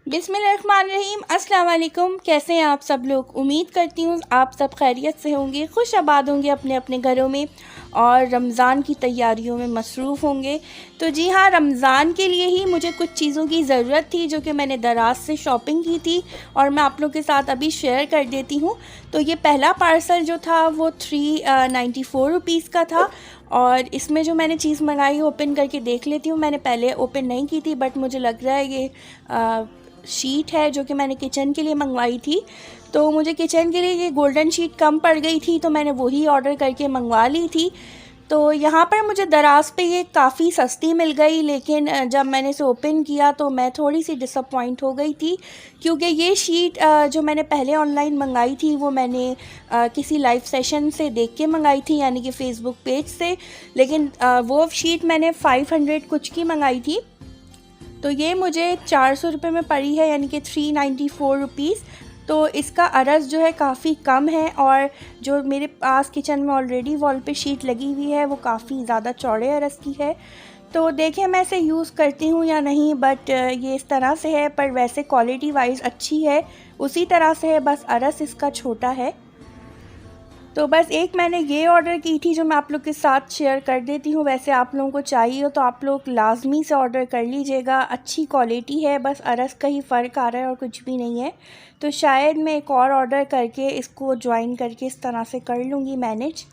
बिस्मिल्लाहिर्रहमानिर्रहीम। अस्सलाम वालेकुम। कैसे हैं आप सब लोग? उम्मीद करती हूँ आप सब खैरियत से होंगे, खुश आबाद होंगे अपने अपने घरों में और रमज़ान की तैयारियों में मसरूफ़ होंगे। तो जी हाँ, रमज़ान के लिए ही मुझे कुछ चीज़ों की ज़रूरत थी जो कि मैंने दराज से शॉपिंग की थी और मैं आप लोग के साथ अभी शेयर कर देती हूँ। तो ये पहला पार्सल जो था वो 394 रुपीज़ का था और इसमें जो मैंने चीज़ मंगाई ओपन करके देख लेती हूँ। मैंने पहले ओपन नहीं की थी बट मुझे लग रहा है ये शीट है जो कि मैंने किचन के लिए मंगवाई थी। तो मुझे किचन के लिए ये गोल्डन शीट कम पड़ गई थी तो मैंने वही ऑर्डर करके मंगवा ली थी। तो यहाँ पर मुझे दराज पे ये काफ़ी सस्ती मिल गई, लेकिन जब मैंने इसे ओपन किया तो मैं थोड़ी सी डिसअपॉइंट हो गई थी क्योंकि ये शीट जो मैंने पहले ऑनलाइन मंगाई थी वो मैंने किसी लाइव सेशन से देख के मंगाई थी, यानी कि फ़ेसबुक पेज से। लेकिन वो शीट मैंने 500 कुछ की मंगाई थी। तो ये मुझे 400 रुपये में पड़ी है, यानी कि 394 रुपीज़। तो इसका अरज़ जो है काफ़ी कम है और जो मेरे पास किचन में ऑलरेडी वॉल पे शीट लगी हुई है वो काफ़ी ज़्यादा चौड़े अरज़ की है। तो देखें मैं इसे यूज़ करती हूँ या नहीं, बट ये इस तरह से है, पर वैसे क्वालिटी वाइज अच्छी है, उसी तरह से है, बस अरज़ इसका छोटा है। तो बस एक मैंने ये ऑर्डर की थी जो मैं आप लोग के साथ शेयर कर देती हूँ। वैसे आप लोगों को चाहिए हो तो आप लोग लाजमी से ऑर्डर कर लीजिएगा, अच्छी क्वालिटी है, बस अरज़ का ही फ़र्क आ रहा है और कुछ भी नहीं है। तो शायद मैं एक और ऑर्डर करके इसको ज्वाइन करके इस तरह से कर लूँगी मैनेज।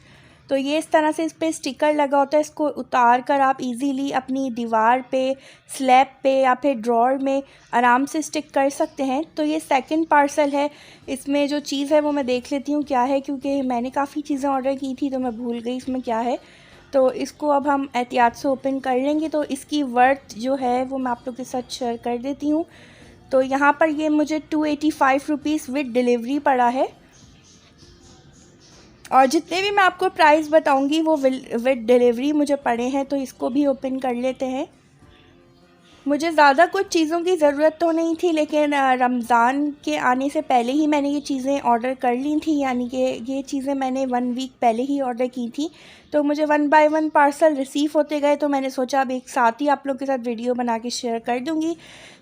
तो ये इस तरह से इस पर स्टिकर लगा होता है, इसको उतार कर आप इजीली अपनी दीवार पे, स्लैब पे या फिर ड्रॉर में आराम से स्टिक कर सकते हैं। तो ये सेकंड पार्सल है। इसमें जो चीज़ है वो मैं देख लेती हूँ क्या है, क्योंकि मैंने काफ़ी चीज़ें ऑर्डर की थी तो मैं भूल गई इसमें क्या है। तो इसको अब हम एहतियात से ओपन कर लेंगे। तो इसकी वर्थ जो है वो मैं आप लोग के साथ शेयर कर देती हूँ। तो यहाँ पर ये मुझे 285 रुपीज़ विद डिलीवरी पड़ा है और जितने भी मैं आपको प्राइस बताऊंगी वो विद डिलीवरी मुझे पड़े हैं। तो इसको भी ओपन कर लेते हैं। मुझे ज़्यादा कुछ चीज़ों की ज़रूरत तो नहीं थी, लेकिन रमज़ान के आने से पहले ही मैंने ये चीज़ें ऑर्डर कर ली थी, यानी कि ये चीज़ें मैंने 1 वीक पहले ही ऑर्डर की थी। तो मुझे 1 बाय 1 पार्सल रिसीव होते गए, तो मैंने सोचा अब एक साथ ही आप लोग के साथ वीडियो बना के शेयर कर दूँगी।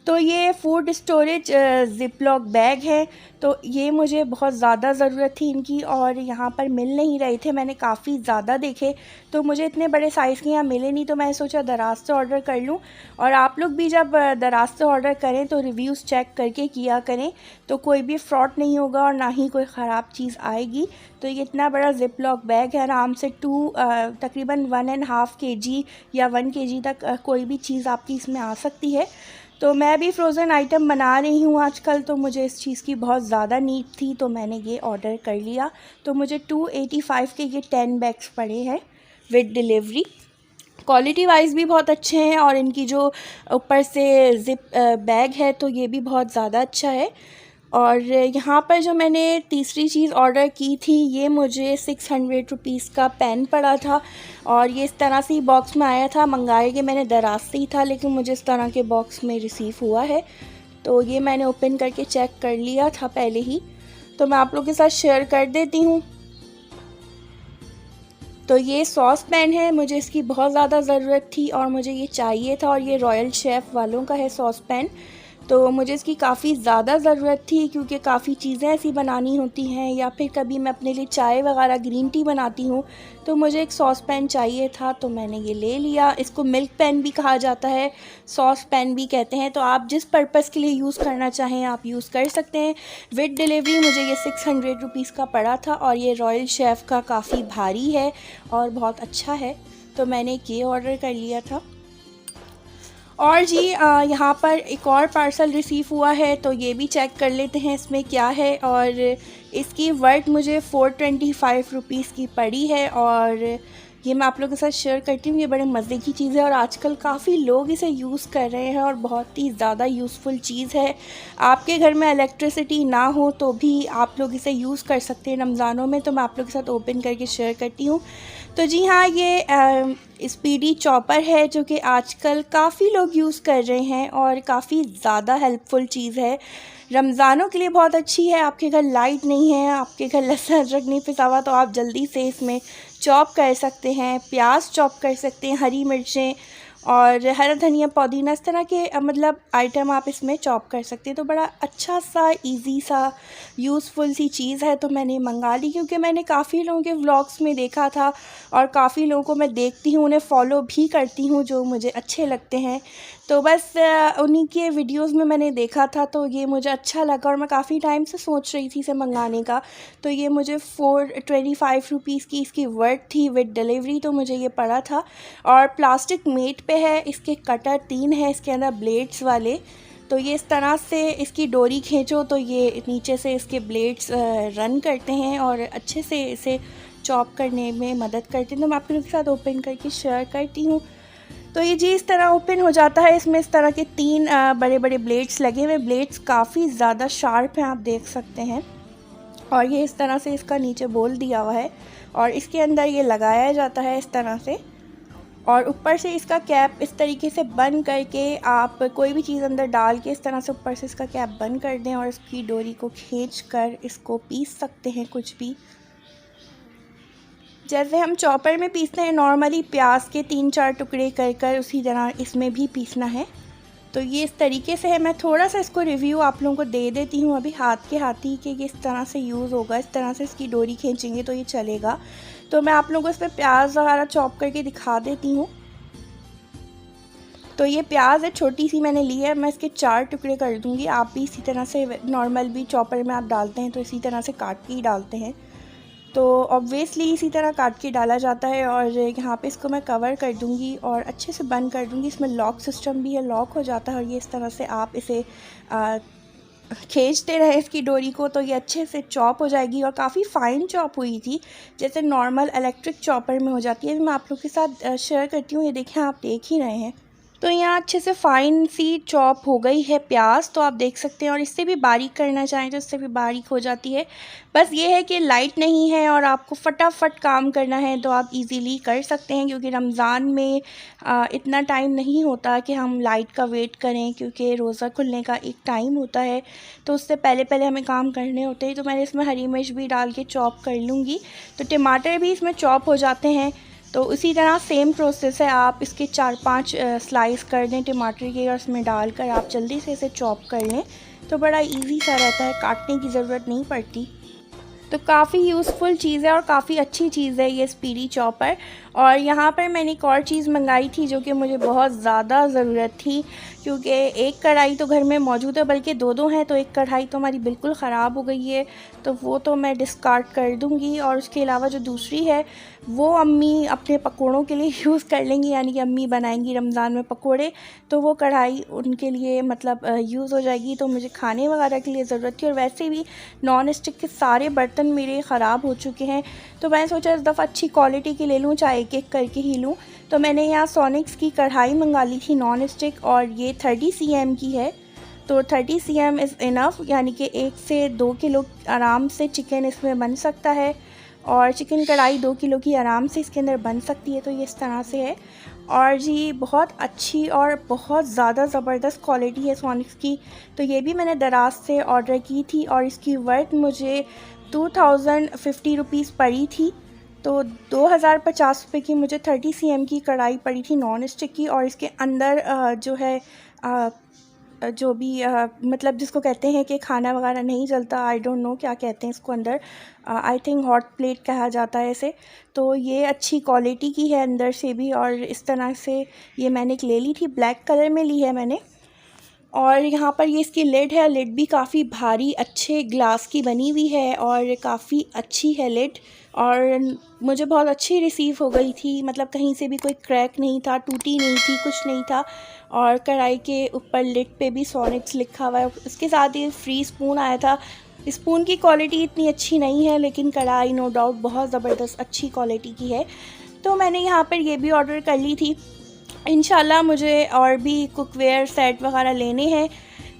तो ये फूड स्टोरेज ज़िप-लॉक बैग है। तो ये मुझे बहुत ज़्यादा ज़रूरत थी इनकी और यहाँ पर मिल नहीं रहे थे, मैंने काफ़ी ज़्यादा देखे तो मुझे इतने बड़े साइज़ के यहाँ मिले नहीं। तो मैंने सोचा दराज से ऑर्डर कर लूँ। और आप लोग भी जब दराज से ऑर्डर करें तो रिव्यूज़ चेक करके किया करें, तो कोई भी फ्रॉड नहीं होगा और ना ही कोई ख़राब चीज़ आएगी। तो ये इतना बड़ा ज़िप-लॉक बैग है, आराम से तकरीबन 1.5 kg या 1 kg तक कोई भी चीज़ आपकी इसमें आ सकती है। तो मैं भी फ्रोज़न आइटम बना रही हूँ आजकल, तो मुझे इस चीज़ की बहुत ज़्यादा नीड थी तो मैंने ये ऑर्डर कर लिया। तो मुझे 285 के ये 10 बैग्स पड़े हैं विद डिलीवरी। क्वालिटी वाइज भी बहुत अच्छे हैं और इनकी जो ऊपर से ज़िप बैग है तो ये भी बहुत ज़्यादा अच्छा है। और यहाँ पर जो मैंने तीसरी चीज़ ऑर्डर की थी ये मुझे 600 रुपीज़ का पेन पड़ा था और ये इस तरह से ही बॉक्स में आया था। मंगाए कि मैंने दराज से ही था, लेकिन मुझे इस तरह के बॉक्स में रिसीव हुआ है। तो ये मैंने ओपन करके चेक कर लिया था पहले ही, तो मैं आप लोगों के साथ शेयर कर देती हूँ। तो ये सॉस पैन है, मुझे इसकी बहुत ज़्यादा ज़रूरत थी और मुझे ये चाहिए था और ये रॉयल शेफ़ वालों का है सॉस पैन। तो मुझे इसकी काफ़ी ज़्यादा ज़रूरत थी क्योंकि काफ़ी चीज़ें ऐसी बनानी होती हैं या फिर कभी मैं अपने लिए चाय वगैरह ग्रीन टी बनाती हूँ तो मुझे एक सॉस पैन चाहिए था, तो मैंने ये ले लिया। इसको मिल्क पैन भी कहा जाता है, सॉस पैन भी कहते हैं। तो आप जिस पर्पज़ के लिए यूज़ करना चाहें आप यूज़ कर सकते हैं। विद डिलीवरी मुझे ये 600 रुपीज़ का पड़ा था और ये रॉयल शेफ़ का काफ़ी भारी है और बहुत अच्छा है, तो मैंने ये ऑर्डर कर लिया था। और जी यहाँ पर एक और पार्सल रिसीव हुआ है, तो ये भी चेक कर लेते हैं इसमें क्या है। और इसकी वर्थ मुझे 425 रुपीज़ की पड़ी है और ये मैं आप लोगों के साथ शेयर करती हूँ। ये बड़े मज़े की चीज़ है और आजकल काफ़ी लोग इसे यूज़ कर रहे हैं और बहुत ही ज़्यादा यूज़फुल चीज़ है। आपके घर में इलेक्ट्रिसिटी ना हो तो भी आप लोग इसे यूज़ कर सकते हैं रमज़ानों में। तो मैं आप लोगों के साथ ओपन करके शेयर करती हूँ। तो जी हाँ, ये स्पीडी चॉपर है जो कि आजकल काफ़ी लोग यूज़ कर रहे हैं और काफ़ी ज़्यादा हेल्पफुल चीज़ है। रमज़ानों के लिए बहुत अच्छी है। आपके घर लाइट नहीं है, आपके घर लहसुन अदरक नहीं पिसा हुआ, तो आप जल्दी से इसमें चॉप कर सकते हैं, प्याज चॉप कर सकते हैं, हरी मिर्चें और हरा धनिया, पुदीना, इस तरह के मतलब आइटम आप इसमें चॉप कर सकते हैं। तो बड़ा अच्छा सा इजी सा यूज़फुल सी चीज़ है, तो मैंने मंगा ली क्योंकि मैंने काफ़ी लोगों के व्लॉग्स में देखा था और काफ़ी लोगों को मैं देखती हूँ, उन्हें फ़ॉलो भी करती हूँ जो मुझे अच्छे लगते हैं। तो बस उन्हीं के वीडियोस में मैंने देखा था, तो ये मुझे अच्छा लगा और मैं काफ़ी टाइम से सोच रही थी इसे मंगाने का। तो ये मुझे 425 रुपीज़ की इसकी वर्थ थी विद डिलीवरी, तो मुझे ये पड़ा था। और प्लास्टिक मेट पे है, इसके कटर 3 है इसके अंदर ब्लेड्स वाले। तो ये इस तरह से इसकी डोरी खींचो तो ये नीचे से इसके ब्लेड्स रन करते हैं और अच्छे से इसे चॉप करने में मदद करते हैं। तो मैं आपके साथ ओपन करके शेयर करती हूँ। तो ये जी इस तरह ओपन हो जाता है। इसमें इस तरह के 3 बड़े बड़े ब्लेड्स लगे हुए। ब्लेड्स काफ़ी ज़्यादा शार्प हैं, आप देख सकते हैं। और ये इस तरह से इसका नीचे बोल दिया हुआ है और इसके अंदर ये लगाया जाता है इस तरह से। और ऊपर से इसका कैप इस तरीके से बंद करके आप कोई भी चीज़ अंदर डाल के इस तरह से ऊपर से इसका कैप बंद कर दें और इसकी डोरी को खींच कर इसको पीस सकते हैं कुछ भी। जैसे हम चॉपर में पीसते हैं नॉर्मली प्याज के 3-4 टुकड़े कर कर, उसी तरह इसमें भी पीसना है। तो ये इस तरीके से है। मैं थोड़ा सा इसको रिव्यू आप लोगों को दे देती हूँ अभी हाथ के हाथ ही कि ये इस तरह से यूज़ होगा। इस तरह से इसकी डोरी खींचेंगे तो ये चलेगा। तो मैं आप लोगों को इस पर प्याज वगैरह चॉप करके दिखा देती हूँ। तो ये प्याज है, छोटी सी मैंने ली है, मैं इसके 4 टुकड़े कर दूँगी। आप भी इसी तरह से नॉर्मल भी चॉपर में आप डालते हैं तो इसी तरह से काट के ही डालते हैं। तो ऑब्वियसली इसी तरह काट के डाला जाता है। और यहाँ पे इसको मैं कवर कर दूँगी और अच्छे से बंद कर दूँगी। इसमें लॉक सिस्टम भी है, लॉक हो जाता है। और ये इस तरह से आप इसे खींचते रहे इसकी डोरी को तो ये अच्छे से चॉप हो जाएगी और काफ़ी फ़ाइन चॉप हुई थी, जैसे नॉर्मल इलेक्ट्रिक चॉपर में हो जाती है। मैं आप लोग के साथ शेयर करती हूँ। ये देखें, आप देख ही रहे हैं। तो यहाँ अच्छे से फ़ाइन सी चॉप हो गई है प्याज, तो आप देख सकते हैं। और इससे भी बारीक करना चाहें तो इससे भी बारीक हो जाती है। बस ये है कि लाइट नहीं है और आपको फटाफट काम करना है तो आप इजीली कर सकते हैं, क्योंकि रमज़ान में इतना टाइम नहीं होता कि हम लाइट का वेट करें, क्योंकि रोज़ा खुलने का एक टाइम होता है तो उससे पहले पहले हमें काम करने होते हैं। तो मैंने इसमें हरी मिर्च भी डाल के चॉप कर लूँगी। तो टमाटर भी इसमें चॉप हो जाते हैं। तो उसी तरह सेम प्रोसेस है, आप इसके 4-5 स्लाइस कर दें टमाटर के और इसमें डालकर आप जल्दी से इसे चॉप कर लें तो बड़ा इजी सा रहता है, काटने की ज़रूरत नहीं पड़ती। तो काफ़ी यूज़फुल चीज़ है और काफ़ी अच्छी चीज़ है ये स्पीडी चॉपर। और यहाँ पर मैंने एक और चीज़ मंगाई थी जो कि मुझे बहुत ज़्यादा ज़रूरत थी, क्योंकि एक कढ़ाई तो घर में मौजूद है, बल्कि 2 हैं। तो एक कढ़ाई तो हमारी बिल्कुल ख़राब हो गई है, तो वो तो मैं डिस्कार्ड कर दूँगी। और उसके अलावा जो दूसरी है वो अम्मी अपने पकोड़ों के लिए यूज़ कर लेंगी, यानी कि अम्मी बनाएंगी रमज़ान में पकोड़े, तो वो कढ़ाई उनके लिए मतलब यूज़ हो जाएगी। तो मुझे खाने वगैरह के लिए ज़रूरत थी। और वैसे भी नॉन स्टिक के सारे बर्तन मेरे ख़राब हो चुके हैं, तो मैंने सोचा इस दफ़ा अच्छी क्वालिटी की ले लूँ, चाहे एक एक करके ही लूँ। तो मैंने यहाँ सोनिक्स की कढ़ाई मंगा ली थी नॉन स्टिक, और ये 30 cm की है। तो 30 cm इज़ इनफ, यानी कि 1 से 2 किलो आराम से चिकन इसमें बन सकता है। और चिकन कढ़ाई 2 किलो की आराम से इसके अंदर बन सकती है। तो ये इस तरह से है। और जी बहुत अच्छी और बहुत ज़्यादा ज़बरदस्त क्वालिटी है सोनिक्स की। तो ये भी मैंने दराज से ऑर्डर की थी और इसकी वर्थ मुझे 2050 रुपीज़ पड़ी थी। तो 2050 रुपये की मुझे 30 cm की कढ़ाई पड़ी थी नॉन स्टिक की। और इसके अंदर जो है जो भी मतलब जिसको कहते हैं कि खाना वगैरह नहीं जलता, आई डोंट नो क्या कहते हैं इसको, अंदर आई थिंक हॉट प्लेट कहा जाता है इसे। तो ये अच्छी क्वालिटी की है अंदर से भी। और इस तरह से ये मैंने एक ले ली थी, ब्लैक कलर में ली है मैंने। और यहाँ पर ये इसकी लिड है, लिड भी काफ़ी भारी अच्छे ग्लास की बनी हुई है और काफ़ी अच्छी है लिड। और मुझे बहुत अच्छी रिसीव हो गई थी, मतलब कहीं से भी कोई क्रैक नहीं था, टूटी नहीं थी, कुछ नहीं था। और कढ़ाई के ऊपर लिड पे भी सोनिक्स लिखा हुआ है। उसके साथ ही फ्री स्पून आया था। स्पून की क्वालिटी इतनी अच्छी नहीं है, लेकिन कढ़ाई नो डाउट बहुत ज़बरदस्त अच्छी क्वालिटी की है। तो मैंने यहाँ पर ये भी ऑर्डर कर ली थी। इंशाल्लाह मुझे और भी कुकवेयर सेट वगैरह लेने हैं,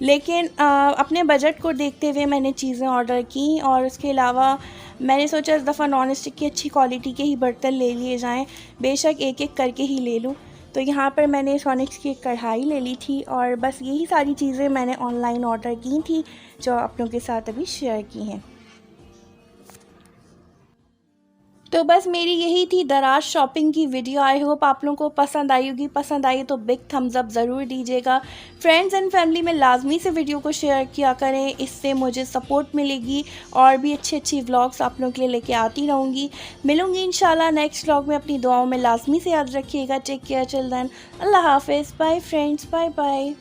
लेकिन अपने बजट को देखते हुए मैंने चीज़ें ऑर्डर की। और उसके अलावा मैंने सोचा इस दफ़ा नॉन स्टिक की अच्छी क्वालिटी के ही बर्तन ले लिए जाएं, बेशक एक एक करके ही ले लूँ। तो यहाँ पर मैंने सोनिक्स की एक कढ़ाई ले ली थी। और बस यही सारी चीज़ें मैंने ऑनलाइन ऑर्डर की थी जो आप लोगों के साथ अभी शेयर की हैं। तो बस मेरी यही थी दराज शॉपिंग की वीडियो। आई होप आप लोगों को पसंद आई होगी। पसंद आई तो बिग थम्स अप ज़रूर दीजिएगा। फ्रेंड्स एंड फैमिली में लाजमी से वीडियो को शेयर किया करें, इससे मुझे सपोर्ट मिलेगी और भी अच्छी अच्छी व्लॉग्स आप लोगों के लिए लेके आती रहूँगी। मिलूँगी इंशाल्लाह नेक्स्ट व्लॉग में। अपनी दुआओं में लाजमी से याद रखिएगा। Take care children. अल्लाह हाफिज़। Bye friends, bye bye.